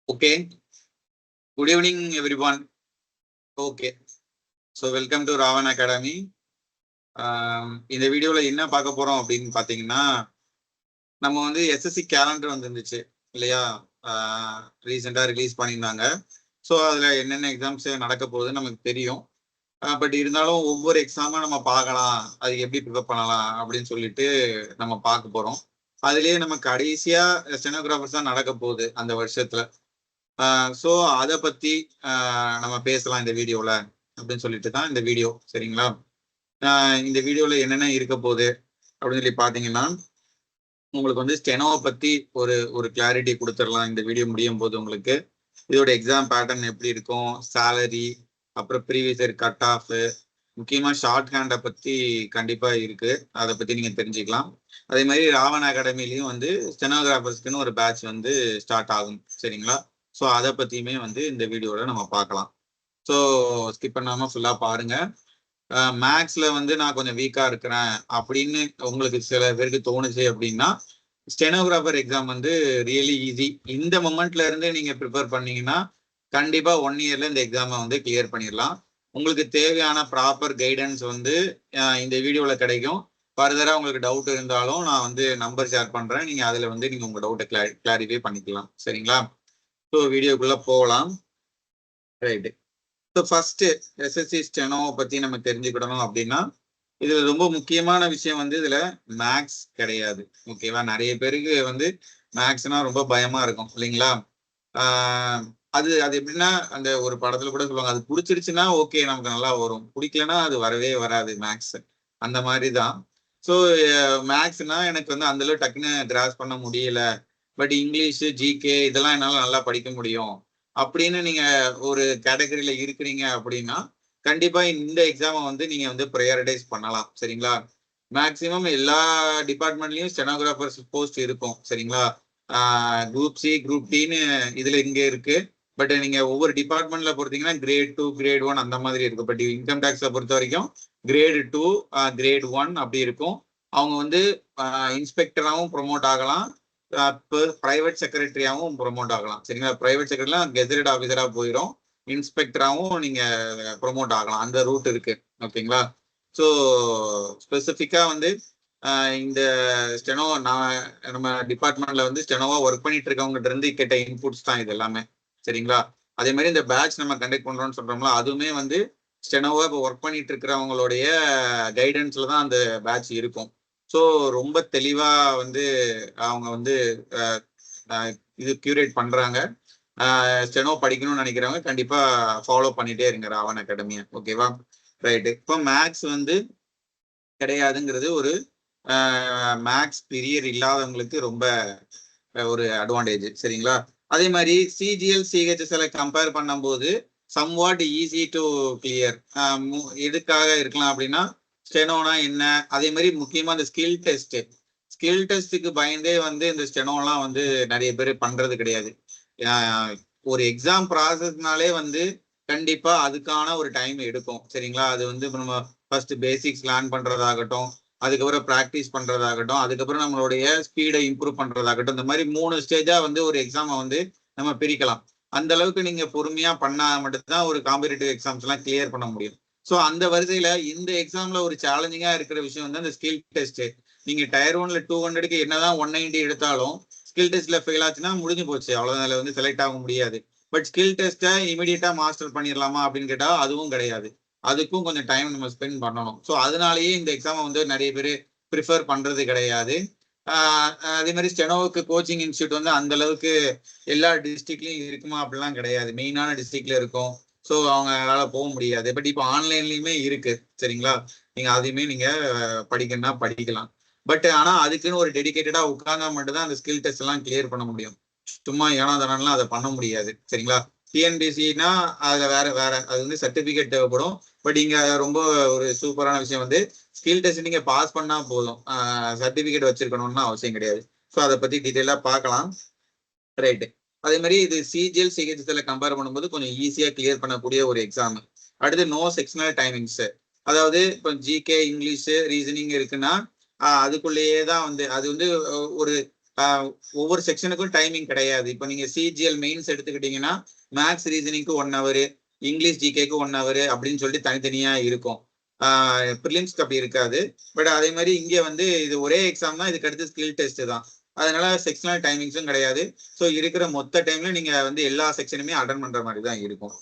Okay. Good evening, everyone. Okay. So welcome to Ravan Academy. இந்த வீடியோல என்ன பார்க்க போறோம் அப்படின்னு பாத்தீங்கன்னா, நம்ம வந்து எஸ்எஸ்சி கேலண்டர் வந்துருந்துச்சு இல்லையா? ரீசெண்டா ரிலீஸ் பண்ணியிருந்தாங்க. ஸோ அதுல என்னென்ன எக்ஸாம்ஸ் நடக்க போகுதுன்னு நமக்கு தெரியும். பட் இருந்தாலும் ஒவ்வொரு எக்ஸாமும் நம்ம பார்க்கலாம், அது எப்படி ப்ரிப்பேர் பண்ணலாம் அப்படின்னு சொல்லிட்டு நம்ம பார்க்க போறோம். அதுலயே நம்ம கடைசியா ஸ்டெனோகிராஃபர்ஸ் தான் நடக்க போகுது அந்த வருஷத்துல. ஸோ அதை பத்தி நம்ம பேசலாம் இந்த வீடியோல அப்படின்னு சொல்லிட்டு தான் இந்த வீடியோ. சரிங்களா? இந்த வீடியோல என்னென்ன இருக்க போகுது அப்படின்னு சொல்லி பாத்தீங்கன்னா, உங்களுக்கு வந்து ஸ்டெனோவை பத்தி ஒரு கிளாரிட்டி கொடுத்துடலாம் இந்த வீடியோ முடியும் போது. உங்களுக்கு இதோட எக்ஸாம் பேட்டர்ன் எப்படி இருக்கும், சேலரி, அப்புறம் ப்ரீவியஸ் இயர் கட் ஆஃப், முக்கியமா ஷார்ட் ஹேண்டை பத்தி கண்டிப்பா இருக்கு, அதை பத்தி நீங்க தெரிஞ்சுக்கலாம். அதே மாதிரி ராவன் அகாடமிலையும் வந்து ஸ்டெனோகிராஃபர்ஸ்க்குன்னு ஒரு பேட்ச் வந்து ஸ்டார்ட் ஆகும். சரிங்களா? ஸோ அதை பத்தியுமே வந்து இந்த வீடியோல நம்ம பார்க்கலாம். ஸோ ஸ்கிப் பண்ணாம ஃபுல்லா பாருங்க. மேக்ஸ்ல வந்து நான் கொஞ்சம் வீக்கா இருக்கிறேன் அப்படின்னு உங்களுக்கு சில பேருக்கு தோணுச்சு அப்படின்னா, ஸ்டெனோகிராஃபர் எக்ஸாம் வந்து ரியலி ஈஸி. இந்த மொமெண்ட்ல இருந்து நீங்க ப்ரிப்பேர் பண்ணீங்கன்னா கண்டிப்பா 1 இயர்ல இந்த எக்ஸாமை வந்து கிளியர் பண்ணிடலாம். உங்களுக்கு தேவையான ப்ராப்பர் கைடன்ஸ் வந்து இந்த வீடியோல கிடைக்கும். ஃபர்தரா உங்களுக்கு டவுட் இருந்தாலும் நான் வந்து நம்பர் ஷேர் பண்றேன், நீங்க அதுல வந்து நீங்க உங்க டவுட்டை கிளாரிஃபை பண்ணிக்கலாம். சரிங்களா? ஸோ வீடியோக்குள்ள போகலாம். Right. So first SSC steno பத்தி நம்ம தெரிஞ்சுக்கிடணும் அப்படின்னா, இதுல ரொம்ப முக்கியமான விஷயம் வந்து இதுல மேக்ஸ் கிடையாது. ஓகேவா? நிறைய பேருக்கு வந்து மேக்ஸ்னா ரொம்ப பயமா இருக்கும் இல்லைங்களா? அது எப்படின்னா, அந்த ஒரு படத்துல கூட சொல்லுவாங்க, அது பிடிச்சிருச்சுன்னா ஓகே நமக்கு நல்லா வரும், பிடிக்கலன்னா அது வரவே வராது மேக்ஸ். அந்த மாதிரி தான். ஸோ மேக்ஸ்னா எனக்கு வந்து அந்த அளவு டக்குன்னு கிராஸ் பண்ண முடியல, பட் இங்கிலீஷ், ஜிகே இதெல்லாம் என்னால நல்லா படிக்க முடியும் அப்படின்னு நீங்க ஒரு கேட்டகரியில இருக்கிறீங்க அப்படின்னா, கண்டிப்பா இந்த எக்ஸாமை வந்து நீங்க வந்து ப்ரையாரிட்டைஸ் பண்ணலாம். சரிங்களா? மேக்சிமம் எல்லா டிபார்ட்மெண்ட்லயும் ஸ்டெனோகிராஃபர்ஸ் போஸ்ட் இருக்கும். சரிங்களா? குரூப் சி, குரூப் டின்னு இதுல இங்க இருக்கு. பட் நீங்க ஒவ்வொரு டிபார்ட்மெண்ட்ல பொறுத்தீங்கன்னா கிரேட் 2, கிரேட் 1 அந்த மாதிரி இருக்கும். பட் இன்கம் டேக்ஸை பொறுத்த வரைக்கும் கிரேட் 2, கிரேட் 1 அப்படி இருக்கும். அவங்க வந்து இன்ஸ்பெக்டராகவும் ப்ரொமோட் ஆகலாம், பிரைவேட் செக்ரட்டரியாவும் ப்ரொமோட் ஆகலாம். சரிங்களா? பிரைவேட் செக்ரட்டரிலாம் கெசட்டட் ஆஃபீஸரா போயிடும், இன்ஸ்பெக்டராகவும் நீங்க ப்ரொமோட் ஆகலாம். அந்த ரூட் இருக்கு. ஓகேங்களா? ஸோ ஸ்பெசிஃபிக்கா வந்து இந்த ஸ்டெனோ நம்ம டிபார்ட்மெண்ட்ல வந்து ஸ்டெனோவா ஒர்க் பண்ணிட்டு இருக்கவங்க இருந்து கேட்ட இன்புட்ஸ் தான் இது எல்லாமே. சரிங்களா? அதே மாதிரி இந்த பேட்ச் நம்ம கண்டக்ட் பண்றோம்னு சொல்றோம்ல, அதுவுமே வந்து ஸ்டெனோவா இப்போ ஒர்க் பண்ணிட்டு இருக்கிறவங்களுடைய கைடன்ஸ்ல தான் அந்த பேட்ச் இருக்கும். ஸோ ரொம்ப தெளிவா வந்து அவங்க வந்து இது கியூரேட் பண்றாங்க. ஸ்டெனோ படிக்கணும்னு நினைக்கிறவங்க கண்டிப்பா ஃபாலோ பண்ணிட்டே இருங்க ராவன் அகாடமியை. ஓகேவா? ரைட்டு. இப்போ மேக்ஸ் வந்து கிடையாதுங்கிறது ஒரு மேக்ஸ் பீரியட் இல்லாதவங்களுக்கு ரொம்ப ஒரு அட்வான்டேஜ். சரிங்களா? அதே மாதிரி சிஜிஎல், சிஹெச்எஸ்எல் கம்பேர் பண்ணும்போது சம்வாட் ஈஸி டு கிளியர். எதுக்காக இருக்கலாம் அப்படின்னா, ஸ்டெனோனா என்ன, அதே மாதிரி முக்கியமா இந்த ஸ்கில் டெஸ்ட்டுக்கு பயந்தே வந்து இந்த ஸ்டெனோலாம் வந்து நிறைய பேர் பண்றது கிடையாது. ஒரு எக்ஸாம் ப்ராசஸ்னாலே வந்து கண்டிப்பா அதுக்கான ஒரு டைம் எடுக்கும். சரிங்களா? அது வந்து நம்ம ஃபர்ஸ்ட் பேசிக்ஸ் லேர்ன் பண்றதாகட்டும், அதுக்கப்புறம் ப்ராக்டிஸ் பண்றதாகட்டும், அதுக்கப்புறம் நம்மளுடைய ஸ்பீடை இம்ப்ரூவ் பண்றதாகட்டும், இந்த மாதிரி 3 ஸ்டேஜா வந்து ஒரு எக்ஸாமை வந்து நம்ம பிரிக்கலாம். அந்த அளவுக்கு நீங்க பொறுமையா பண்ணா மட்டும்தான் ஒரு காம்படிட்டிவ் எக்ஸாம்ஸ் எல்லாம் கிளியர் பண்ண முடியும். ஸோ அந்த வரிசையில இந்த எக்ஸாம்ல ஒரு சேலஞ்சிங்கா இருக்கிற விஷயம் வந்து அந்த ஸ்கில் டெஸ்ட். நீங்க டயர் 1ல 200க்கு என்னதான் 190 எடுத்தாலும் ஸ்கில் டெஸ்ட்ல ஃபெயில் ஆச்சுன்னா முடிஞ்சு போச்சு, அவ்வளவுதான். அதுல வந்து செலக்ட் ஆக முடியாது. பட் ஸ்கில் டெஸ்ட்டை இமீடியட்டா மாஸ்டர் பண்ணிடலாமா அப்படின்னு கேட்டா அதுவும் கிடையாது. அதுக்கும் கொஞ்சம் டைம் நம்ம ஸ்பெண்ட் பண்ணணும். ஸோ அதனாலேயே இந்த எக்ஸாமை வந்து நிறைய பேர் ப்ரிஃபர் பண்றது கிடையாது. அதே மாதிரி ஸ்டெனோவுக்கு கோச்சிங் இன்ஸ்டியூட் வந்து அந்த அளவுக்கு எல்லா டிஸ்ட்ரிக்ட்லயும் இருக்குமா அப்படிலாம் கிடையாது. மெயினான டிஸ்ட்ரிக்ட்ல இருக்கும். ஸோ அவங்களால போக முடியாது. பட் இப்போ ஆன்லைன்லயுமே இருக்கு. சரிங்களா? நீங்க அதையுமே நீங்க படிக்கணும்னா படிக்கலாம். பட் ஆனா அதுக்குன்னு ஒரு டெடிகேட்டடா உட்கார்ந்தா மட்டும்தான் அந்த ஸ்கில் டெஸ்ட் எல்லாம் கிளியர் பண்ண முடியும். சும்மா ஏனாதானலாம் அதை பண்ண முடியாது. சரிங்களா? டிஎன்பிசினா அதுல வேற அது வந்து சர்டிபிகேட் தேவைப்படும். பட் இங்க ரொம்ப ஒரு சூப்பரான விஷயம் வந்து ஸ்கில் டெஸ்ட் நீங்க பாஸ் பண்ணா போதும், சர்டிபிகேட் வச்சிருக்கணும்னு அவசியம் கிடையாது. ஸோ அதை பத்தி டீட்டெயிலா பார்க்கலாம். ரைட்டு. அதே மாதிரி இது சிஜிஎல், சிஹெச்எஸ்எல் கம்பேர் பண்ணும்போது கொஞ்சம் ஈஸியா கிளியர் பண்ணக்கூடிய ஒரு எக்ஸாம். அடுத்து நோ செக்ஷனல் டைமிங்ஸ். அதாவது இப்போ ஜிகே, இங்கிலீஷ், ரீசனிங் இருக்குன்னா அதுக்குள்ளேயே தான் வந்து அது வந்து ஒரு ஒவ்வொரு செக்ஷனுக்கும் டைமிங் கிடையாது. இப்போ நீங்க சிஜிஎல் மெயின்ஸ் எடுத்துக்கிட்டீங்கன்னா மேக்ஸ் ரீசனிங்க்கு 1 hour, இங்கிலீஷ் ஜிகேக்கு 1 hour அப்படின்னு சொல்லிட்டு தனித்தனியா இருக்கும். ப்ரிலிம்ஸ்க்கு அப்படி இருக்காது. பட் அதே மாதிரி இங்க வந்து இது ஒரே எக்ஸாம் தான், இதுக்கு அடுத்து ஸ்கில் டெஸ்ட் தான். அதனால செக்ஷனல் டைமிங்ஸும் கிடையாது. ஸோ இருக்கிற மொத்த டைம்ல நீங்க வந்து எல்லா செக்ஷனுமே அட்டன் பண்ற மாதிரி தான் இருக்கும்.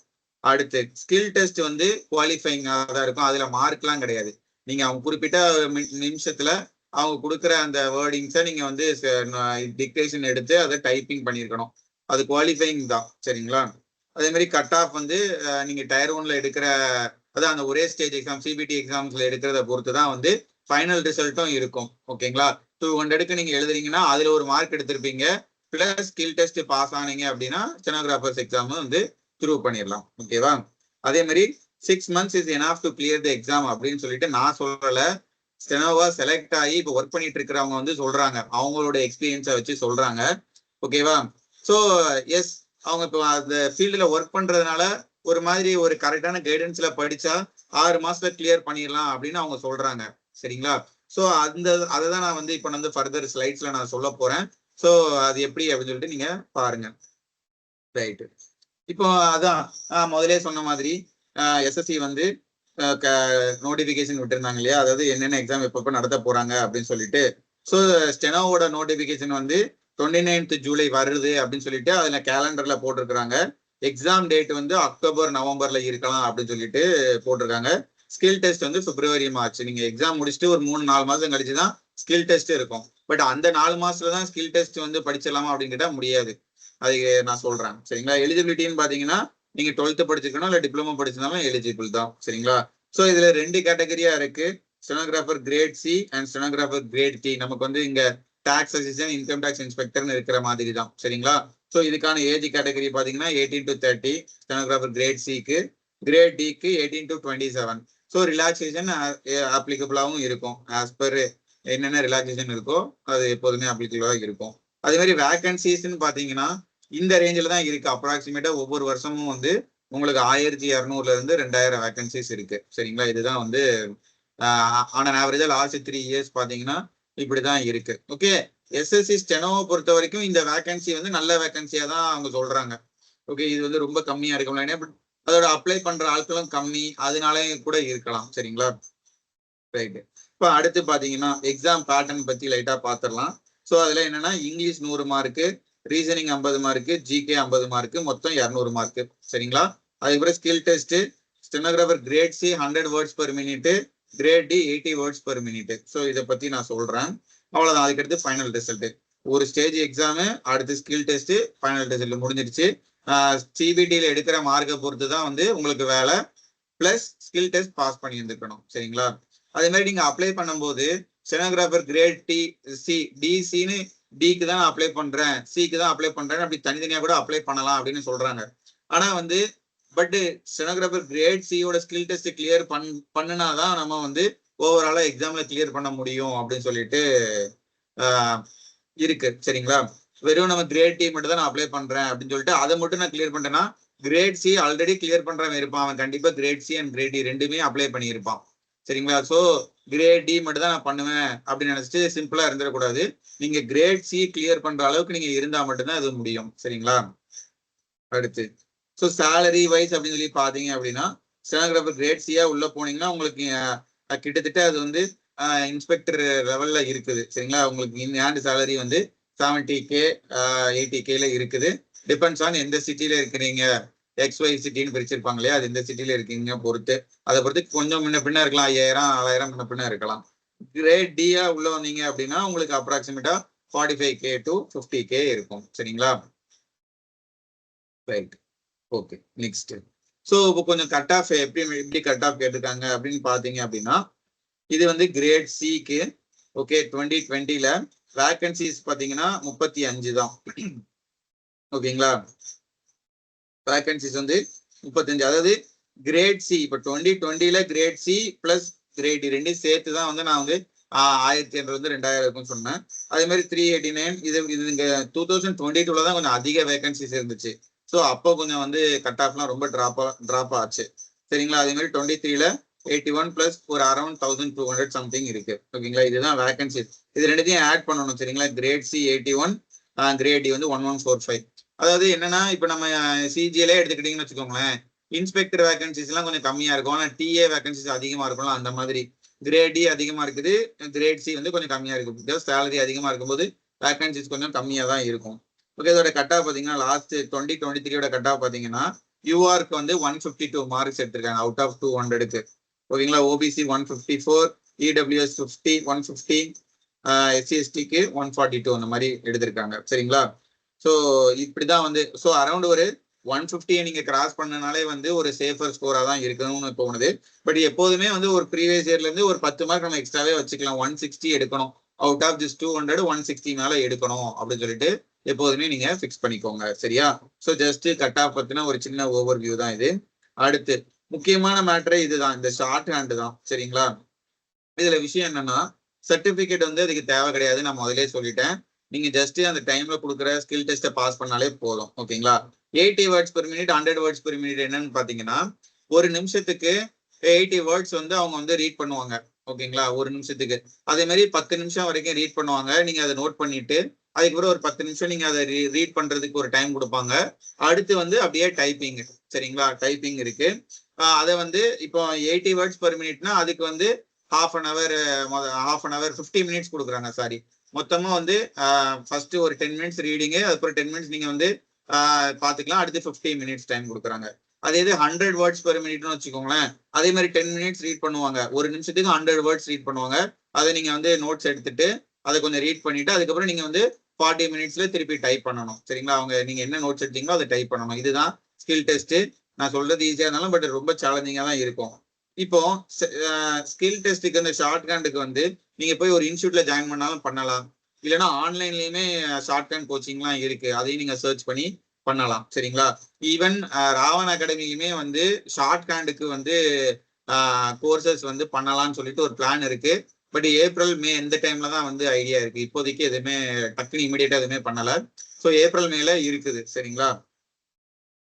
அடுத்து ஸ்கில் டெஸ்ட் வந்து குவாலிஃபைங்காக தான் இருக்கும். அதுல மார்க்லாம் கிடையாது. நீங்க அவங்க குறிப்பிட்ட நிமிஷத்துல அவங்க கொடுக்குற அந்த வேர்டிங்ஸை நீங்க வந்து டிக்டேஷன் எடுத்து அதை டைப்பிங் பண்ணியிருக்கணும். அது குவாலிஃபைங் தான். சரிங்களா? அதே மாதிரி கட் ஆஃப் வந்து நீங்க டயர் 1ல எடுக்கிற அதான் அந்த ஒரே ஸ்டேஜ் எக்ஸாம் சிபிடி எக்ஸாம்ஸ்ல எடுக்கிறத பொறுத்து தான் வந்து ஃபைனல் ரிசல்ட்டும் இருக்கும். ஓகேங்களா? 200க்கு நீங்க எழுதுறீங்கன்னா அதுல ஒரு மார்க் எடுத்திருப்பீங்க. பிளஸ் ஸ்கில் டெஸ்ட் பாஸ் ஆனீங்க அப்படின்னா ஸ்டெனோகிராஃபர்ஸ் எக்ஸாம் வந்து த்ரூ பண்ணிடலாம். ஓகேவா? அதே மாதிரி 6 months is enough to clear the exam அப்படின்னு சொல்லிட்டு நான் சொல்லல. ஸ்டெனோவா செலக்ட் ஆகி இப்போ ஒர்க் பண்ணிட்டு இருக்கிறவங்க வந்து சொல்றாங்க, அவங்களோட எக்ஸ்பீரியன்ஸை வச்சு சொல்றாங்க. ஓகேவா? ஸோ எஸ், அவங்க இப்போ அந்த ஃபீல்டில் ஒர்க் பண்றதுனால ஒரு மாதிரி ஒரு கரெக்டான கைடன்ஸ்ல படிச்சா 6 மாசத்துல கிளியர் பண்ணிடலாம் அப்படின்னு அவங்க சொல்றாங்க. சரிங்களா? ஸோ அதை தான் நான் வந்து இப்போ வந்து ஃபர்தர் ஸ்லைட்ஸ்ல நான் சொல்ல போறேன். ஸோ அது எப்படி அப்படின்னு சொல்லிட்டு நீங்க பாருங்க. ரைட்டு. இப்போ அதான் முதலே சொன்ன மாதிரி எஸ்எஸ்சி வந்து நோட்டிபிகேஷன் விட்டுருந்தாங்க இல்லையா? அதாவது என்னென்ன எக்ஸாம் எப்பப்போ நடத்த போறாங்க அப்படின்னு சொல்லிட்டு. ஸோ ஸ்டெனோவோட நோட்டிபிகேஷன் வந்து 29th July வருது அப்படின்னு சொல்லிட்டு அதுல கேலண்டர்ல போட்டிருக்கிறாங்க. எக்ஸாம் டேட் வந்து அக்டோபர் நவம்பர்ல இருக்கலாம் அப்படின்னு சொல்லிட்டு போட்டிருக்காங்க. ஸ்கில் டெஸ்ட் வந்து February March. நீங்க எக்ஸாம் முடிச்சுட்டு ஒரு 3-4 மாசம் கழிச்சுதான் ஸ்கில் டெஸ்ட் இருக்கும். பட் அந்த 4 மாசத்துல தான் ஸ்கில் டெஸ்ட் வந்து படிச்சிடலாமா அப்படின்னு கேட்டா முடியாது. அது நான் சொல்றேன். சரிங்களா? எலிஜிபிலிட்டின்னு பாத்தீங்கன்னா நீங்க 12th படிச்சிருக்கணும் இல்ல டிப்ளமோ படிச்சிருந்தாலும் எலிஜிபிள் தான். சரிங்களா? ஸோ இதுல 2 கேட்டகரியா இருக்கு. Stenographer grade C and stenographer grade D. நமக்கு வந்து இங்க டாக்ஸ் அசிஸ்டன்ட், இன்கம் டாக்ஸ் இன்ஸ்பெக்டர்னு இருக்கிற மாதிரி தான். சரிங்களா? ஸோ இதுக்கான ஏஜ் கேட்டகரி பாத்தீங்கன்னா 18 to 30 ஸ்டெனோகிராஃபர் கிரேட் சிக்கு, கிரேட் டிக்கு 18 to 27. ஸோ ரிலாக்ஸேஷன் அப்ளிகபிளாகவும் இருக்கும். ஆஸ் பர் என்னென்ன ரிலாக்ஸேஷன் இருக்கோ அது எப்போதுமே அப்ளிகபிளாக இருக்கும். அதே மாதிரி வேகன்சிஸ்ன்னு பாத்தீங்கன்னா இந்த ரேஞ்சில் தான் இருக்கு. அப்ராக்சிமேட்டா ஒவ்வொரு வருஷமும் வந்து உங்களுக்கு 1200 இருந்து 2000 வேகன்சிஸ் இருக்கு. சரிங்களா? இதுதான் வந்து ஆன் ஆவரேஜா லாஸ்ட் 3 years பாத்தீங்கன்னா இப்படிதான் இருக்கு. ஓகே, எஸ்எஸ்சி ஸ்டெனோவை பொறுத்த வரைக்கும் இந்த வேகன்சி வந்து நல்ல வேகன்சியா தான் அவங்க சொல்றாங்க. ஓகே, இது வந்து ரொம்ப கம்மியா இருக்கலாம், பட் அதோட அப்ளை பண்ற ஆட்களும் கம்மி, அதனாலே கூட இருக்கலாம். சரிங்களா? ரைட்டு. இப்போ அடுத்து பாத்தீங்கன்னா எக்ஸாம் பேட்டர்ன் பத்தி லைட்டா பாத்திரலாம். ஸோ அதுல என்னன்னா English 100 mark, reasoning 50 mark, GK 50 mark, மொத்தம் 200 மார்க்கு. சரிங்களா? அதுக்கப்புறம் skill test stenographer grade C 100 words per minute, grade D 80 words per minute. So இதை பத்தி நான் சொல்றேன். அவ்வளவுதான். அதுக்கடுத்து ஃபைனல் ரிசல்ட். ஒரு ஸ்டேஜ் எக்ஸாமு, அடுத்து ஸ்கில் டெஸ்ட், ஃபைனல் ரிசல்ட் முடிஞ்சிருச்சு. சிபிடியில் எடுக்கிற மார்க்கை பொறுத்து தான் வந்து உங்களுக்கு வேலை. பிளஸ் ஸ்கில் டெஸ்ட் பாஸ் பண்ணி இருந்துக்கணும். சரிங்களா? அதே மாதிரி நீங்க அப்ளை பண்ணும்போது ஸ்டெனோகிராஃபர் கிரேட் டி சி டிசின்னு டிக்கு தான் அப்ளை பண்றேன், சிக்கு தான் அப்ளை பண்றேன், அப்படி தனித்தனியா கூட அப்ளை பண்ணலாம் அப்படின்னு சொல்றாங்க. ஆனா வந்து பட் ஸ்டெனோகிராஃபர் கிரேட் சியோட ஸ்கில் டெஸ்ட் கிளியர் பண்ணுனாதான் நம்ம வந்து ஓவராலா எக்ஸாம்ல கிளியர் பண்ண முடியும் அப்படின்னு சொல்லிட்டு இருக்கு. சரிங்களா? வெறும் நம்ம கிரேட் டி மட்டும் தான் நான் அப்ளை பண்றேன் அப்படின்னு சொல்லிட்டு அதை மட்டும் நான் கிளியர் பண்றேன்னா கிரேட் சி ஆல்ரெடி கிளியர் பண்றவன் இருப்பான், அவன் கண்டிப்பா grade C and grade D ரெண்டுமே அப்ளை பண்ணியிருப்பான். சரிங்களா? ஸோ கிரேட் டி மட்டும் தான் நான் பண்ணுவேன் அப்படின்னு நினைச்சிட்டு சிம்பிளா இருந்துடக்கூடாது. நீங்க கிரேட் சி கிளியர் பண்ற அளவுக்கு நீங்க இருந்தா மட்டும்தான் அது முடியும். சரிங்களா? அடுத்து ஸோ சேலரி வைஸ் அப்படின்னு சொல்லி பாத்தீங்க அப்படின்னா ஸ்டெனோகிராஃபர் கிரேட் சியா உள்ள போனீங்கன்னா உங்களுக்கு கிட்டத்தட்ட அது வந்து இன்ஸ்பெக்டர் லெவல்ல இருக்குது. சரிங்களா? உங்களுக்கு இன் ஹேண்ட் சேலரி வந்து 70K 80Kல இருக்குது. டிபெண்ட்ஸ் ஆன் எந்த சிட்டில இருக்கிறீங்க, XY சிட்டின்னு பிரிச்சிருப்பாங்க இல்லையா, அது எந்த சிட்டில இருக்கீங்க பொறுத்து, அதை பொறுத்து கொஞ்சம் முன்ன பின்ன இருக்கலாம், 5000 4000 முன்ன பின்ன இருக்கலாம். கிரேட் டியா உள்ள வந்தீங்க அப்படின்னா உங்களுக்கு அப்ராக்சிமேட்டா 45K to 50K இருக்கும். சரிங்களா? ரைட். Okay, next. ஸோ இப்போ கொஞ்சம் கட் ஆஃப் எப்படி கட் ஆஃப் கேட்டிருக்காங்க அப்படின்னு பாத்தீங்க அப்படின்னா இது வந்து கிரேட் சிக்கு ஓகே 2020ல வேகன்சிஸ் பாத்தீங்கன்னா 35 தான். ஓகேங்களா? வேகன்சிஸ் வந்து 35. அதாவது கிரேட் சி இப்போ 2020ல grade C plus grade D ரெண்டையும் சேர்த்து தான் வந்து நான் வந்து 1800 வந்து 2000 இருக்குன்னு சொன்னேன். அதே மாதிரி 389 இது இங்க 2022ல தான் கொஞ்சம் அதிக வேகன்சிஸ் இருந்துச்சு. ஸோ அப்போ கொஞ்சம் வந்து கட் ஆஃப்லாம் ரொம்ப டிராப் ஆச்சு. சரிங்களா? அதே மாதிரி 23ல 81 பிளஸ் ஒரு அரௌண்ட் 1200 சம்திங் இருக்கு. ஓகேங்களா, இதுதான் வேகன்சி. இது ரெண்டுத்தையும் ஆட் பண்ணணும் சரிங்களா. கிரேட் சி 81, கிரேட் டி வந்து 1145. அதாவது என்னன்னா இப்ப நம்ம சிஜிஎலே எடுத்துக்கிட்டீங்கன்னு வச்சுக்கோங்களேன், இன்ஸ்பெக்டர் வேகன்சிஸ் எல்லாம் கொஞ்சம் கம்மியா இருக்கும், ஆனா டிஏ வேகன்சிஸ் அதிகமா இருக்கும்ல, அந்த மாதிரி. கிரேட் டி அதிகமா இருக்குது, கிரேட் சி வந்து கொஞ்சம் கம்மியா இருக்கு. பிகாஸ் சேலரி அதிகமா இருக்கும்போது வேகன்சிஸ் கொஞ்சம் கம்மியா தான் இருக்கும். ஓகே, இதோட கட் ஆஃப் பாத்தீங்கன்னா லாஸ்ட் 2023 கட் ஆஃப் பாத்தீங்கன்னா யூஆருக்கு வந்து 152 மார்க்ஸ் எடுத்திருக்காங்க அவுட் ஆஃப் 200க்கு. ஓகேங்களா, ஓபிசி 154, இடபிள்யூஎஸ் 150, எஸ்சிஎஸ்டிக்கு 142 அந்த மாதிரி எடுத்திருக்காங்க சரிங்களா. ஸோ இப்படிதான் வந்து ஸோ அரௌண்ட் ஒரு 150 நீங்க கிராஸ் பண்ணனாலே வந்து ஒரு சேஃபர் ஸ்கோரா தான் இருக்கணும்னு தோணுது. பட் எப்போதுமே வந்து ஒரு ப்ரீவியஸ் இயர்ல இருந்து ஒரு 10 மார்க் நம்ம எக்ஸ்ட்ராவே வச்சுக்கலாம். 160 எடுக்கணும் அவுட் ஆஃப் திஸ் 200, 160 மேல எடுக்கணும் அப்படின்னு சொல்லிட்டு எப்போதுமே நீங்க ஃபிக்ஸ் பண்ணிக்கோங்க சரியா. ஸோ ஜஸ்ட் கட் ஆஃப் பத்தின ஒரு சின்ன ஓவர் வியூ தான் இது. அடுத்து முக்கியமான மேட்டரே இதுதான், இந்த ஷார்ட் ஹேண்டு தான் சரிங்களா. இதுல விஷயம் என்னன்னா சர்டிபிகேட் வந்து அதுக்கு தேவை கிடையாது, நான் முதலே சொல்லிட்டேன். நீங்க ஜஸ்ட் அந்த டைம்ல கொடுக்குற ஸ்கில் டெஸ்ட்டை பாஸ் பண்ணாலே போதும். ஓகேங்களா, 80 words per minute, 100 words per minute என்னன்னு பாத்தீங்கன்னா ஒரு நிமிஷத்துக்கு 80 வேர்ட்ஸ் வந்து அவங்க வந்து ரீட் பண்ணுவாங்க. ஓகேங்களா, ஒரு நிமிஷத்துக்கு. அதே மாதிரி 10 நிமிஷம் வரைக்கும் ரீட் பண்ணுவாங்க. நீங்க அதை நோட் பண்ணிட்டு அதுக்கப்புறம் ஒரு 10 நிமிஷம் நீங்க அதை ரீட் பண்றதுக்கு ஒரு டைம் கொடுப்பாங்க. அடுத்து வந்து அப்படியே டைப்பிங் சரிங்களா, டைப்பிங் இருக்கு. அதை வந்து இப்போ 80 வேர்ட்ஸ் பெர் மினிட்னா அதுக்கு வந்து half an hour 50 மினிட்ஸ் கொடுக்குறாங்க. சாரி, மொத்தமா வந்து ஃபர்ஸ்ட் ஒரு 10 மினிட்ஸ் ரீடிங்கு, அதுக்கப்புறம் 10 மினிட்ஸ் நீங்க வந்து பாத்துக்கலாம், அடுத்து 50 மினிட்ஸ் டைம் கொடுக்குறாங்க. அதே இது 100 வேர்ட்ஸ் பெர் மினிட்னு வச்சுக்கோங்களேன், அதே மாதிரி 10 மினிட்ஸ் ரீட் பண்ணுவாங்க. ஒரு நிமிஷத்துக்கு 100 வேர்ட்ஸ் ரீட் பண்ணுவாங்க. அதை நீங்க வந்து நோட்ஸ் எடுத்துட்டு அதை கொஞ்சம் ரீட் பண்ணிட்டு அதுக்கப்புறம் நீங்க வந்து 40 மினிட்ஸ்ல திருப்பி டைப் பண்ணணும் சரிங்களா. அவங்க நீங்க என்ன நோட்ஸ் எடுத்தீங்களோ அதை டைப் பண்ணணும். இதுதான் ஸ்கில் டெஸ்ட். நான் சொல்றது ஈஸியா இருந்தாலும் பட் ரொம்ப சேலஞ்சிங்கா தான் இருக்கும். இப்போ ஸ்கில் டெஸ்ட்டுக்கு அந்த ஷார்ட் ஹேண்டுக்கு வந்து நீங்க போய் ஒரு இன்ஸ்டியூட்ல ஜாயின் பண்ணாலும் பண்ணலாம், இல்லைன்னா ஆன்லைன்லயுமே ஷார்ட் ஹேண்ட் கோச்சிங்லாம் இருக்கு, அதையும் நீங்க சர்ச் பண்ணி பண்ணலாம் சரிங்களா. ஈவன் ராவன் அகாடமியுமே வந்து ஷார்ட் ஹேண்டுக்கு வந்து கோர்சஸ் வந்து பண்ணலாம்னு சொல்லிட்டு ஒரு பிளான் இருக்கு. பட் ஏப்ரல் மே இந்த டைம்ல தான் வந்து ஐடியா இருக்கு. இப்போதைக்கு எதுவுமே டக்குன்னு இமீடியட்டா எதுவுமே பண்ணல. ஸோ ஏப்ரல் மேல இருக்குது சரிங்களா.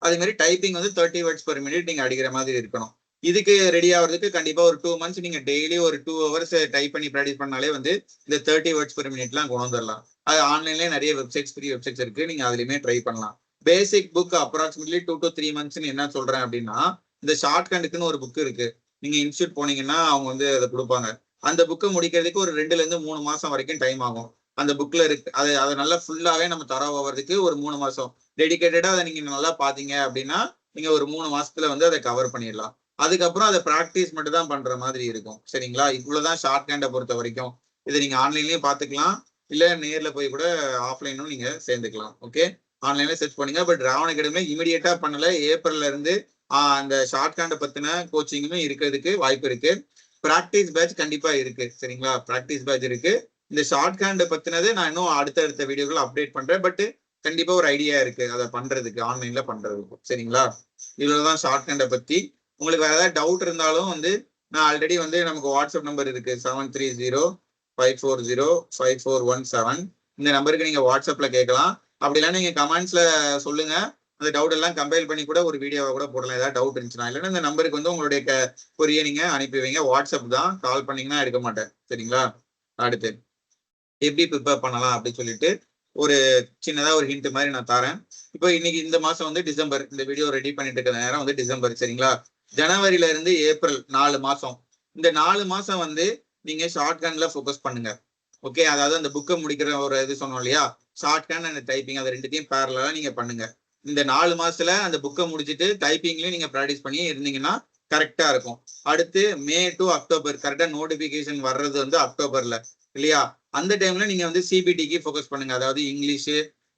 அதே மாதிரி டைப்பிங் வந்து 30 வேர்ட்ஸ் பெர் மினிட் நீங்க அடிக்கிற மாதிரி இருக்கணும். இதுக்கு ரெடி ஆகிறதுக்கு கண்டிப்பா ஒரு 2 மந்த்ஸ் நீங்க டெய்லி ஒரு 2 ஹவர்ஸ் டைப் பண்ணி ப்ராக்டிஸ் பண்ணாலே வந்து இந்த 30 வேர்ட்ஸ் பெர் மினிட்லாம் கொண்டு வந்துடலாம். அது ஆன்லைன்லேயே நிறைய வெப்சைட்ஸ், ஃப்ரீ வெப்சைட்ஸ் இருக்கு, நீங்க அதுலயுமே ட்ரை பண்ணலாம். பேசிக் புக் அப்ராக்சிமேட்லி 2 to 3 months என்ன சொல்றேன் அப்படின்னா, இந்த ஷார்ட் ஹேண்டுக்குன்னு ஒரு புக் இருக்கு, நீங்க இன்ஸ்டியூட் போனீங்கன்னா அவங்க வந்து அதை கொடுப்பாங்க. அந்த புக்கை முடிக்கிறதுக்கு ஒரு 2 to 3 மாசம் வரைக்கும் டைம் ஆகும். அந்த புக்ல இருக்கு அதை நல்லா ஃபுல்லாவே நம்ம தரவு ஆகிறதுக்கு ஒரு 3 மாசம் டெடிகேட்டடா அதை நீங்க நல்லா பாத்தீங்க அப்படின்னா நீங்க ஒரு 3 மாசத்துல வந்து அதை கவர் பண்ணிடலாம். அதுக்கப்புறம் அதை ப்ராக்டிஸ் மட்டும் தான் பண்ற மாதிரி இருக்கும் சரிங்களா. இவ்வளவுதான் ஷார்ட் ஹேண்டை பொறுத்த வரைக்கும். இதை நீங்க ஆன்லைன்லயும் பாத்துக்கலாம், இல்ல நேர்ல போய் கூட ஆஃப்லைனும் நீங்க சேர்ந்துக்கலாம். ஓகே, ஆன்லைன்ல சர்ச் பண்ணுங்க. பட் ராவன் அகாடமி இமிடியேட்டா பண்ணல, ஏப்ரல்ல இருந்து அந்த ஷார்ட் ஹேண்டை பத்தின கோச்சிங்குமே இருக்கிறதுக்கு வாய்ப்பு இருக்கு. ப்ராக்டிஸ் பேட்ச் கண்டிப்பா இருக்கு சரிங்களா, ப்ராக்டிஸ் பேட்ச் இருக்கு. இந்த ஷார்ட் ஹேண்டை பத்தினது நான் இன்னும் அடுத்த வீடியோக்கள் அப்டேட் பண்றேன். பட் கண்டிப்பா ஒரு ஐடியா இருக்கு அதை பண்றதுக்கு, ஆன்லைன்ல பண்றதுக்கு சரிங்களா. இவ்வளவுதான் ஷார்ட் ஹேண்டை பத்தி. உங்களுக்கு வேற ஏதாவது டவுட் இருந்தாலும் வந்து நான் ஆல்ரெடி வந்து நமக்கு வாட்ஸ்அப் நம்பர் இருக்கு 7305405417. இந்த நம்பருக்கு நீங்க வாட்ஸ்அப்ல கேட்கலாம். அப்படி இல்லைன்னா நீங்க கமெண்ட்ஸ்ல சொல்லுங்க, அந்த டவுட் எல்லாம் கம்பைல் பண்ணி கூட ஒரு வீடியோவை கூட போடலாம், ஏதாவது டவுட் இருந்துச்சுன்னா. இல்லைன்னா இந்த நம்பருக்கு வந்து உங்களுடைய கொரிய நீங்க அனுப்பி வைங்க. வாட்ஸ்அப் தான், கால் பண்ணீங்கன்னா எடுக்க மாட்டேன் சரிங்களா. அடுத்து எப்படி ப்ரிப்பேர் பண்ணலாம் அப்படின்னு சொல்லிட்டு ஒரு சின்னதா ஒரு ஹிண்ட் மாதிரி நான் தரேன். இப்போ இன்னைக்கு இந்த மாசம் வந்து டிசம்பர், இந்த வீடியோ ரெடி பண்ணிட்டு இருக்கிற நேரம் வந்து டிசம்பர் சரிங்களா. ஜனவரியில இருந்து ஏப்ரல் 4 மாசம், இந்த 4 மாசம் வந்து நீங்க ஷார்ட் ஹேண்ட்ல ஃபோக்கஸ் பண்ணுங்க. ஓகே, அதாவது அந்த புக்கை முடிக்கிற ஒரு இது சொன்னோம் இல்லையா, ஷார்ட் ஹேண்ட் அண்ட் டைப்பிங், அதை ரெண்டுத்தையும் பேரலா நீங்க பண்ணுங்க. இந்த 4 மாசத்துல அந்த புக்கை முடிச்சுட்டு டைப்பிங்லயும் நீங்க ப்ராக்டிஸ் பண்ணி இருந்தீங்கன்னா கரெக்டா இருக்கும். அடுத்து மே டு அக்டோபர், கரெக்டா நோட்டிபிகேஷன் வர்றது வந்து அக்டோபர்ல இல்லையா, அந்த டைம்ல நீங்க வந்து சிபிடிக்கு ஃபோக்கஸ் பண்ணுங்க. அதாவது இங்கிலீஷ்,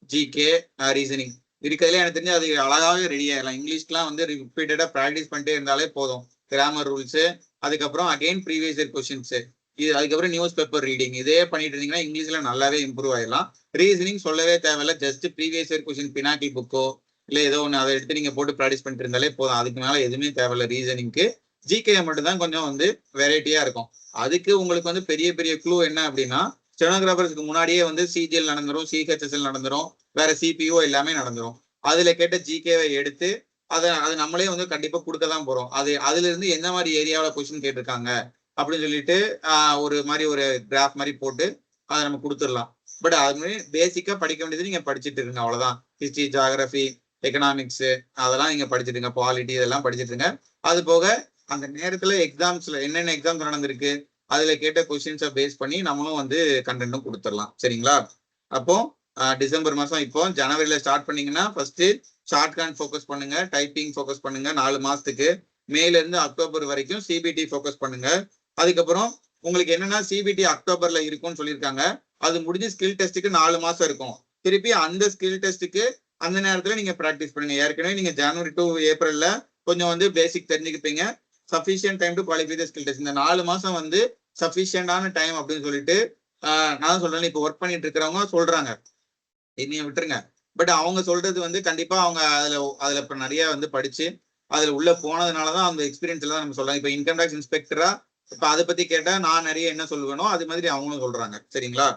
ஜிகே, ரீசனிங் இருக்கிறதுல எனக்கு தெரிஞ்சு அது அழகாவே ரெடி ஆகலாம். இங்கிலீஷ்க்குலாம் வந்து ரிப்பீட்டடா ப்ராக்டிஸ் பண்ணிட்டே இருந்தாலே போதும். கிராமர் ரூல்ஸ், அதுக்கப்புறம் அகைன் ப்ரீவியஸ் இயர் கொஸ்டின்ஸ், இது அதுக்கப்புறம் நியூஸ் பேப்பர் ரீடிங், இதே பண்ணிட்டு இருந்தீங்கன்னா இங்கிலீஷ்ல நல்லாவே இம்ப்ரூவ் ஆயிடலாம். ரீசனிங் சொல்லவே தேவையில்ல, ஜஸ்ட் ப்ரீவியஸ் இயர் கொஸ்டின் பினாக்கி புக்கோ இல்லை ஏதோ ஒன்று அதை எடுத்து நீங்க போட்டு ப்ராக்டிஸ் பண்ணிட்டு இருந்தாலே போதும். அதுக்கு மேல எதுவுமே தேவையில்ல ரீசனிங்க்கு. ஜிகே மட்டும் தான் கொஞ்சம் வந்து வெரைட்டியா இருக்கும். அதுக்கு உங்களுக்கு வந்து பெரிய பெரிய க்ளூ என்ன அப்படின்னா, ஸ்டெனோகிராஃபர்ஸ்க்கு முன்னாடியே வந்து சிஜிஎல் நடந்துரும், சிஹெச்எஸ்எல் நடந்துரும், வேற சிபிஓ எல்லாமே நடந்துரும். அதுல கேட்ட ஜிகேவை எடுத்து அது நம்மளே வந்து கண்டிப்பா கொடுக்க தான் போறோம். அதுல இருந்து எந்த மாதிரி ஏரியாவில கொஸ்டின் கேட்டிருக்காங்க அப்படின்னு சொல்லிட்டு ஒரு மாதிரி ஒரு கிராஃப் மாதிரி போட்டு அதை நம்ம கொடுத்துடலாம். பட் அது மாதிரி பேசிக்கா படிக்க வேண்டியது நீங்க படிச்சுட்டு இருங்க, அவ்வளவுதான். ஹிஸ்டரி, ஜியாகிரபி, எக்கனாமிக்ஸ் அதெல்லாம் நீங்க படிச்சுட்டு இருங்க, பாலிட்டி இதெல்லாம் படிச்சுட்டு இருங்க. அது போக அந்த நேரத்துல எக்ஸாம்ஸ்ல என்னென்ன எக்ஸாம்ஸ் நடந்திருக்கு அதுல கேட்ட கொஸ்டின்ஸை பேஸ் பண்ணி நம்மளும் வந்து கண்டென்ட்டும் கொடுத்துடலாம். சரிங்களா? அப்போ டிசம்பர் மாசம் இப்போ ஜனவரியில ஸ்டார்ட் பண்ணீங்கன்னா ஃபர்ஸ்ட் ஷார்ட் ஹேண்ட் ஃபோக்கஸ் பண்ணுங்க, டைப்பிங் ஃபோக்கஸ் பண்ணுங்க 4 மாசத்துக்கு. மேல இருந்து அக்டோபர் வரைக்கும் சிபிடி ஃபோக்கஸ் பண்ணுங்க. அதுக்கப்புறம் உங்களுக்கு என்னன்னா சிபிடி அக்டோபர்ல இருக்கும்னு சொல்லியிருக்காங்க. அது முடிஞ்சு ஸ்கில் டெஸ்ட்டுக்கு 4 மாசம் இருக்கும். திருப்பி அந்த ஸ்கில் டெஸ்ட்டுக்கு அந்த நேரத்துல நீங்க ப்ராக்டிஸ் பண்ணுங்க. ஏற்கனவே நீங்க ஜனவரி டு ஏப்ரல்ல கொஞ்சம் வந்து பேசிக் தெரிஞ்சுக்கிப்பீங்க. Sufficient time to qualify the skill test. இந்த 4 மாசம் வந்து சஃபிஷியன்டான டைம் அப்படின்னு சொல்லிட்டு நான் சொல்றேன், இப்போ ஒர்க் பண்ணிட்டு இருக்கிறவங்க சொல்றாங்க, என்னைய விட்டுருங்க. பட் அவங்க சொல்றது வந்து கண்டிப்பா அவங்க அதுல இப்ப நிறைய வந்து படிச்சு அதுல உள்ள போனதுனாலதான் அந்த எக்ஸ்பீரியன்ஸ்ல தான் நம்ம சொல்றாங்க. இப்ப இன்கம் டேக்ஸ் இன்ஸ்பெக்டரா இப்ப அதை பத்தி கேட்டா நான் நிறைய என்ன சொல்லுவேனோ அது மாதிரி அவங்களும் சொல்றாங்க. சரிங்களா?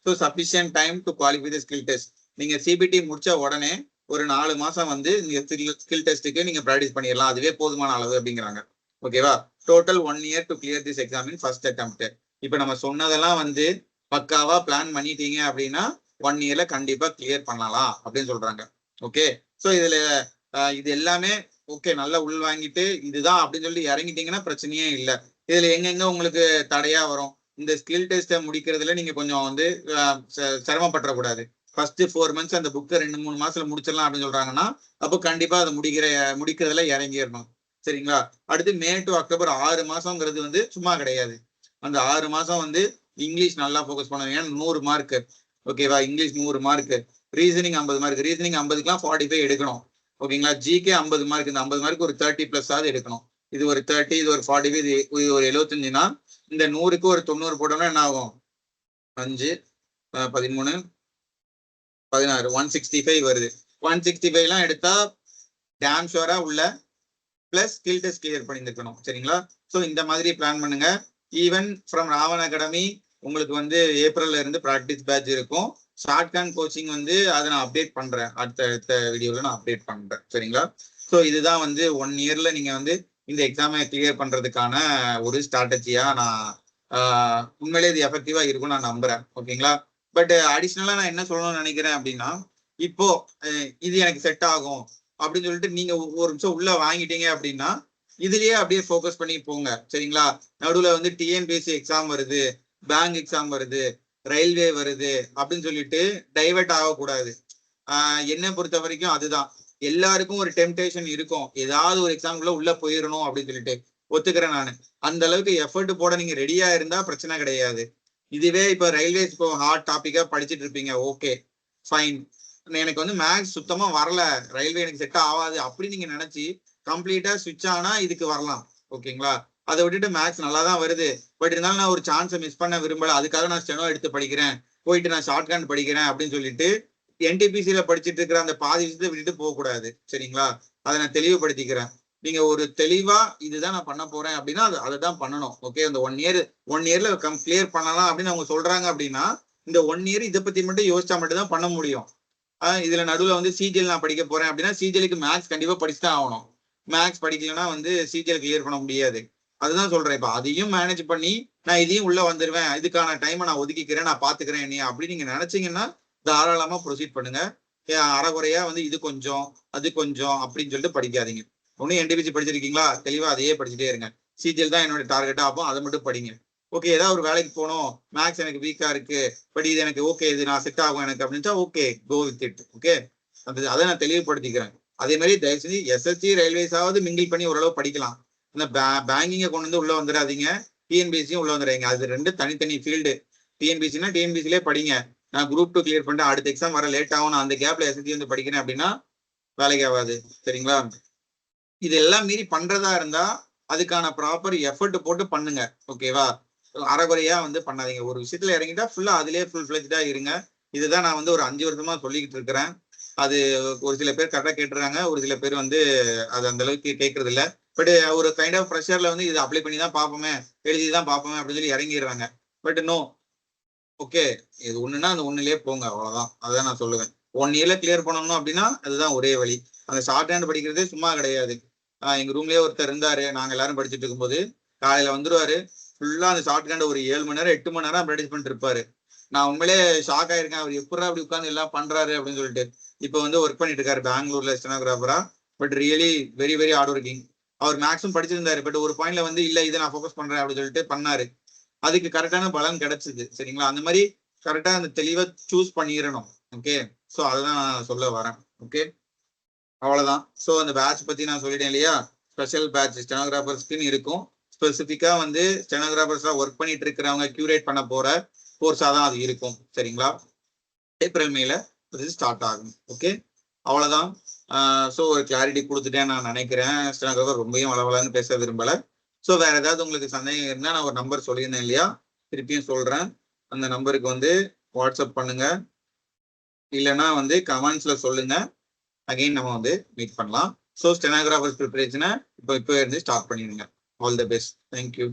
So sufficient time to qualify the skill test. நீங்க சிபிடி முடிச்ச உடனே ஒரு 4 மாசம் வந்து நீங்க ஸ்கில் டெஸ்ட்டுக்கு நீங்க ப்ராக்டிஸ் பண்ணிடலாம், அதுவே போதுமான அளவு அப்படிங்கிறாங்க. ஓகேவா? Total 1 year to clear this exam in first attempt. இப்ப நம்ம சொன்னதெல்லாம் வந்து பக்காவா பிளான் பண்ணிட்டீங்க அப்படின்னா 1 இயர்ல கண்டிப்பா கிளியர் பண்ணலாம் அப்படின்னு சொல்றாங்க. ஓகே, ஸோ இதுல இது எல்லாமே ஓகே, நல்லா உள் வாங்கிட்டு இதுதான் அப்படின்னு சொல்லி இறங்கிட்டீங்கன்னா பிரச்சனையே இல்லை. இதுல எங்கெங்க உங்களுக்கு தடையா வரும், இந்த ஸ்கில் டெஸ்ட்டை முடிக்கிறதுல நீங்க கொஞ்சம் வந்து சிரமப்படக்கூடாது. ஃபர்ஸ்ட் 4 months அந்த புக்கை 2-3 மாசத்துல முடிச்சிடலாம் அப்படின்னு சொல்றாங்கன்னா அப்போ கண்டிப்பா அதை முடிக்கிறதுல இறங்கிடணும். சரிங்களா? அடுத்து மே டு அக்டோபர் 6 மாசம்ங்கிறது வந்து சும்மா கிடையாது. அந்த 6 மாசம் வந்து இங்கிலீஷ் நல்லா ஃபோக்கஸ் பண்ணுவீங்க. 100 மார்க். ஓகேவா? English 100 mark, reasoning 50 mark. Reasoning 50க்குலாம் 45 எடுக்கணும். ஓகேங்களா? GK 50 mark. இந்த 50 மார்க் ஒரு 30+ ஆகுது எடுக்கணும். இது ஒரு 30, இது ஒரு 45, இது ஒரு 75னா இந்த 100க்கு ஒரு 90 போட்டோம்னா என்ன ஆகும்? 5 13 16 165 வருது. 165 எல்லாம் எடுத்தா டேம் ஷுவரா உள்ள பிளஸ் ஸ்கில் டெஸ்ட் கிளியர் பண்ணியிருக்கணும். சரிங்களா? ஸோ இந்த மாதிரி பிளான் பண்ணுங்க. ஈவன் ஃப்ரம் ராவன் அகாடமி உங்களுக்கு வந்து ஏப்ரல்ல இருந்து ப்ராக்டிஸ் பேட்ச் இருக்கும். ஷார்ட் ஹேண்ட் கோச்சிங் வந்து அதை நான் அப்டேட் பண்றேன், அடுத்த வீடியோல நான் அப்டேட் பண்றேன். சரிங்களா? ஸோ இதுதான் வந்து 1 இயர்ல நீங்க வந்து இந்த எக்ஸாமை கிளியர் பண்றதுக்கான ஒரு ஸ்ட்ராட்டஜியா நான் உண்மையிலே இது எஃபெக்டிவா இருக்கும்னு நான் நம்புறேன். ஓகேங்களா? பட் அடிஷ்னலா நான் என்ன சொல்லணும்னு நினைக்கிறேன் அப்படின்னா, இப்போ இது எனக்கு செட் ஆகும் அப்படின்னு சொல்லிட்டு நீங்க ஒரு நிமிஷம் உள்ள வாங்கிட்டீங்க அப்படின்னா இதுலயே அப்படியே ஃபோக்கஸ் பண்ணி போங்க. சரிங்களா? நடுவுல வந்து டிஎன்பிஎஸ்சி எக்ஸாம் வருது, பேங்க் எக்ஸாம் வருது, ரயில்வே வருது அப்படின்னு சொல்லிட்டு டைவர்ட் ஆகக்கூடாது. என்னை பொறுத்த வரைக்கும் அதுதான், எல்லாருக்கும் ஒரு டெம்டேஷன் இருக்கும், ஏதாவது ஒரு எக்ஸாம்குள்ள உள்ள போயிடணும் அப்படின்னு சொல்லிட்டு. ஒத்துக்கிறேன் நான். அந்த அளவுக்கு எஃபர்ட் போட நீங்க ரெடியா இருந்தா பிரச்சனை கிடையாது. இதுவே இப்ப ரயில்வேஸ் இப்போ ஹார்ட் டாபிக்கா படிச்சுட்டு இருப்பீங்க, ஓகே ஃபைன், எனக்கு வந்து மேக்ஸ் சுத்தமா வரல, ரயில்வே எனக்கு செட் ஆகாது அப்படி நீங்க நினைச்சு கம்ப்ளீட்டா ஸ்விட்ச் ஆனா இதுக்கு வரலாம். ஓகேங்களா? அதை விட்டுட்டு மேக்ஸ் நல்லா தான் வருது, பட் இருந்தாலும் நான் ஒரு சான்ஸை மிஸ் பண்ண விரும்பல, அதுக்காக நான் ஸ்டெனோ எடுத்து படிக்கிறேன், போயிட்டு நான் ஷார்ட் ஹேண்ட் படிக்கிறேன் அப்படின்னு சொல்லிட்டு என்டிபிசியில படிச்சுட்டு இருக்கிற அந்த பாதி விஷயத்தை விட்டுட்டு போகக்கூடாது. சரிங்களா? அதை நான் தெளிவுபடுத்திக்கிறேன். நீங்க ஒரு தெளிவா இதுதான் நான் பண்ண போறேன் அப்படின்னா அதை தான் பண்ணணும். ஓகே, இந்த 1 இயர்ல கிளியர் பண்ணலாம் அப்படின்னு அவங்க சொல்றாங்க அப்படின்னா இந்த 1 இயர் இதை பத்தி மட்டும் யோசிச்சா மட்டும் தான் பண்ண முடியும். இதுல நடுவுல வந்து சிஜிஎல் நான் படிக்க போறேன் அப்படின்னா சிஜிஎலுக்கு மேக்ஸ் கண்டிப்பா படிச்சுதான் ஆகணும். மேக்ஸ் படிக்கலன்னா வந்து சிஜிஎல் கிளியர் பண்ண முடியாது. அதுதான் சொல்றேன். இப்ப அதையும் மேனேஜ் பண்ணி நான் இதையும் உள்ள வந்துருவேன், இதுக்கான டைமை நான் ஒதுக்கிக்கிறேன், நான் பாத்துக்கிறேன் நீ அப்படின்னு நீங்க நினைச்சீங்கன்னா தாராளமா ப்ரொசீட் பண்ணுங்க. அறகுறையா வந்து இது கொஞ்சம் அது கொஞ்சம் அப்படின்னு சொல்லிட்டு படிக்காதீங்க. ஒன்னும் என்டிபிசி படிச்சிருக்கீங்களா, தெளிவா அதையே படிச்சுட்டே இருங்க. சிஜிஎல் தான் என்னோட டார்கெட்டா, அப்போ அதை மட்டும் படிங்க. ஓகே, ஏதாவது ஒரு வேலைக்கு போகணும், மேக்ஸ் எனக்கு வீக்கா இருக்கு, பட் இது எனக்கு ஓகே, இது நான் செட் ஆகும் எனக்கு அப்படின்ட்டா okay, go with it. Okay, அதை நான் தெளிவுபடுத்திக்கிறேன். அதே மாதிரி தயவு செஞ்சு எஸ்எஸ்சி ரயில்வேஸாவது மிங்கிள் பண்ணி ஓரளவு படிக்கலாம். இந்த பேங்கிங்கை கொண்டு வந்து உள்ள வந்துடாதீங்க, டிஎன்பிசியும் உள்ள வந்துடுறீங்க. அது 2 தனித்தனி ஃபீல்டு. டிஎன்பிசினா டிஎன்பிசிலே படிங்க. நான் குரூப் 2 கிளியர் பண்ணிட்டு அடுத்த எக்ஸாம் வர லேட் ஆகும், நான் அந்த கேப்ல எஸ்எஸ்சி வந்து படிக்கிறேன் அப்படின்னா வேலைக்கு ஆகாது. சரிங்களா? இதெல்லாம் மீறி பண்றதா இருந்தா அதுக்கான ப்ராப்பர் எஃபர்ட் போட்டு பண்ணுங்க. ஓகேவா? அறகுறையா வந்து பண்ணாதீங்க. ஒரு விஷயத்துல இறங்கிட்டா ஃபுல்லா அதுலயே ஃபுல் ஃபிளெஜ்டா இருங்க. இதுதான் நான் வந்து ஒரு 5 வருஷமா சொல்லிக்கிட்டு இருக்கிறேன். அது ஒரு சில பேர் கரெக்டா கேட்டுறாங்க, ஒரு சில பேர் வந்து அது அந்த அளவுக்கு கேட்கறது இல்ல. பட் ஒரு கைண்ட் ஆஃப் ப்ரெஷர்ல வந்து இது அப்ளை பண்ணி தான் பார்ப்போமே, எழுதிதான் பார்ப்போமே அப்படின்னு சொல்லி இறங்கிடுறாங்க. பட் நோ, ஓகே, இது ஒண்ணுன்னா அந்த ஒண்ணுலயே போங்க, அவ்வளவுதான். அதான் நான் சொல்லுவேன். 1 இயர்ல கிளியர் பண்ணணும் அப்படின்னா அதுதான் ஒரே வழி. அந்த ஷார்ட் ஹேண்ட் படிக்கிறதே சும்மா கிடையாது. எங்க ரூம்லயே ஒருத்தர் இருந்தாரு, நாங்க எல்லாரும் படிச்சுட்டு இருக்கும்போது காலையில வந்துருவாரு, ஃபுல்லா அந்த ஷார்ட் ஹேண்ட் ஒரு 7 மணி நேரம் 8 மணி நேரம் ப்ராக்டிஸ் பண்ணிட்டு இருப்பாரு. நான் உண்மையிலே ஷாக் ஆயிருக்கேன், அவர் எப்படா அப்படி உட்காந்து எல்லாம் பண்றாரு அப்படின்னு சொல்லிட்டு. இப்போ வந்து ஒர்க் பண்ணிட்டு இருக்காரு பெங்களூர்ல ஸ்டெனோகிராஃபரா. But really very very hard working. அவர் மேக்ஸும் படிச்சிருந்தாரு, பட் ஒரு பாயிண்ட்ல வந்து இல்ல இதை நான் ஃபோக்கஸ் பண்றேன் அப்படின்னு சொல்லிட்டு பண்ணாரு. அதுக்கு கரெக்டான பலன் கிடைச்சது. சரிங்களா? அந்த மாதிரி கரெக்டா அந்த தெளிவா சூஸ் பண்ணிடணும். ஓகே, ஸோ அதுதான் நான் சொல்ல வரேன். ஓகே, அவ்வளவுதான். ஸோ அந்த பேட்ச் பத்தி நான் சொல்லிட்டேன் இல்லையா? ஸ்பெஷல் பேட்ச் ஸ்டெனோகிராஃபர்ஸ்க்குன்னு இருக்கும். ஸ்பெசிஃபிக்கா வந்து ஸ்டெனோகிராஃபர்ஸா ஒர்க் பண்ணிட்டு இருக்கிறவங்க கியூரேட் பண்ண போற கோர்ஸா தான் அது இருக்கும். சரிங்களா? ஏப்ரல் மேல அது ஸ்டார்ட் ஆகும். ஓகே, அவ்வளவுதான். ஸோ ஒரு கிளாரிட்டி கொடுத்துட்டேன் நான் நினைக்கிறேன். ஸ்டெனோகிராஃபர் ரொம்பவும் வளவலன்னு பேச விரும்பல. ஸோ வேற ஏதாவது உங்களுக்கு சந்தேகம் இருந்தால் நான் ஒரு நம்பர் சொல்லியிருந்தேன் இல்லையா? திருப்பியும் சொல்றேன். அந்த நம்பருக்கு வந்து வாட்ஸ்அப் பண்ணுங்க, இல்லைன்னா வந்து கமெண்ட்ஸ்ல சொல்லுங்க. அகைன் நம்ம வந்து மீட் பண்ணலாம். ஸோ ஸ்டெனோகிராஃபர் ப்ரிப்பரேஷனை இப்போ இருந்து ஸ்டார்ட் பண்ணிடுங்க. All the best. தேங்க்யூ.